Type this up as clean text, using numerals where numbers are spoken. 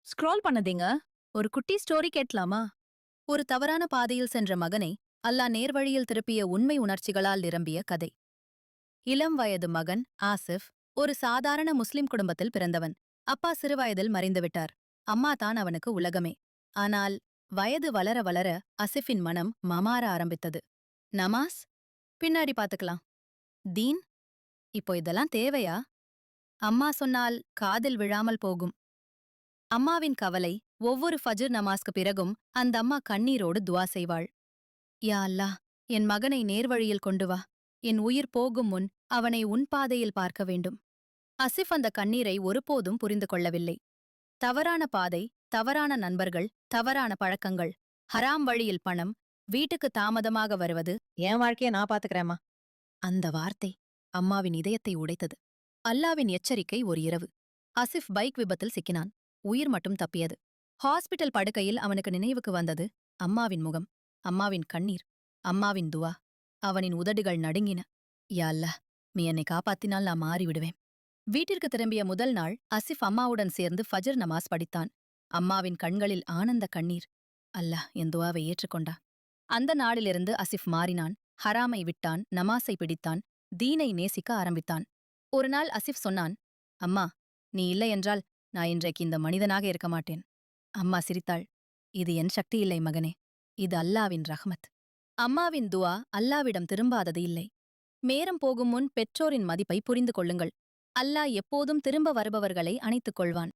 Scroll பண்ணதீங்க. ஒரு குட்டி story கேட்கலாமா? ஒரு தவறான பாதையில் சென்ற மகனை அல்லாஹ் நேர்வழியில் திருப்பிய உண்மை உணர்ச்சிகளால் நிரம்பிய கதை. இளம் வயது மகன் ஆசிஃப் ஒரு சாதாரண முஸ்லிம் குடும்பத்தில் பிறந்தவன். அப்பா சிறுவயதில் மறைந்துவிட்டார். அம்மா தான் அவனுக்கு உலகமே. ஆனால் வயது வளர வளர அசிஃபின் மனம் மமார ஆரம்பித்தது. நமாஸ் பின்னாடி பாத்துக்கலாம். தீன் இப்போ இதெல்லாம் தேவையா? அம்மா சொன்னால் காதில் விழாமல் போகும். அம்மாவின் கவலை. ஒவ்வொரு ஃபஜ்ர் நமாஸ்க்கு பிறகும் அந்த அம்மா கண்ணீரோடு துவா செய்வாள். யா அல்லாஹ், என் மகனை நேர்வழியில் கொண்டு வா. என் உயிர் போகும் முன் அவனை உன் பாதையில் பார்க்க வேண்டும். அசிஃப் அந்த கண்ணீரை ஒருபோதும் புரிந்து கொள்ளவில்லை. தவறான பாதை, தவறான நண்பர்கள், தவறான பழக்கங்கள், ஹராம் வழியில் பணம், வீட்டுக்கு தாமதமாக வருவது. என் வாழ்க்கைய நான் பாத்துக்கிறேம்மா. அந்த வார்த்தை அம்மாவின் இதயத்தை உடைத்தது. அல்லாவின் எச்சரிக்கை ஒரு இரவு. அசிஃப் பைக் விபத்தில் சிக்கினான். உயிர் மட்டும் தப்பியது. ஹாஸ்பிட்டல் படுக்கையில் அவனுக்கு நினைவுக்கு வந்தது அம்மாவின் முகம், அம்மாவின் கண்ணீர், அம்மாவின் துவா. அவனின் உதடுகள் நடுங்கின. யா அல்லாஹ், நீ என்னை காப்பாத்தினால் நான் மாறிவிடுவேன். வீட்டிற்கு திரும்பிய முதல் நாள் அசிஃப் அம்மாவுடன் சேர்ந்து ஃபஜர் நமாஸ் படித்தான். அம்மாவின் கண்களில் ஆனந்த கண்ணீர். அல்லாஹ் என் துவாவை ஏற்றுக்கொண்டா. அந்த நாளிலிருந்து அசிஃப் மாறினான். ஹராமை விட்டான், நமாஸை பிடித்தான், தீனை நேசிக்க ஆரம்பித்தான். ஒரு நாள் அசிஃப் சொன்னான், அம்மா, நீ இல்லையென்றால் நான் இன்றைக்கு இந்த மனிதனாக இருக்க மாட்டேன். அம்மா சிரித்தாள். இது என் சக்தி இல்லை மகனே, இது அல்லாவின் ரஹ்மத். அம்மாவின் துவா அல்லாவிடம் திரும்பாதது இல்லை. நேரம் போகும் முன் பெற்றோரின் மதிப்பை புரிந்து கொள்ளுங்கள். அல்லாஹ் எப்போதும் திரும்ப வருபவர்களை அணைத்துக் கொள்வான்.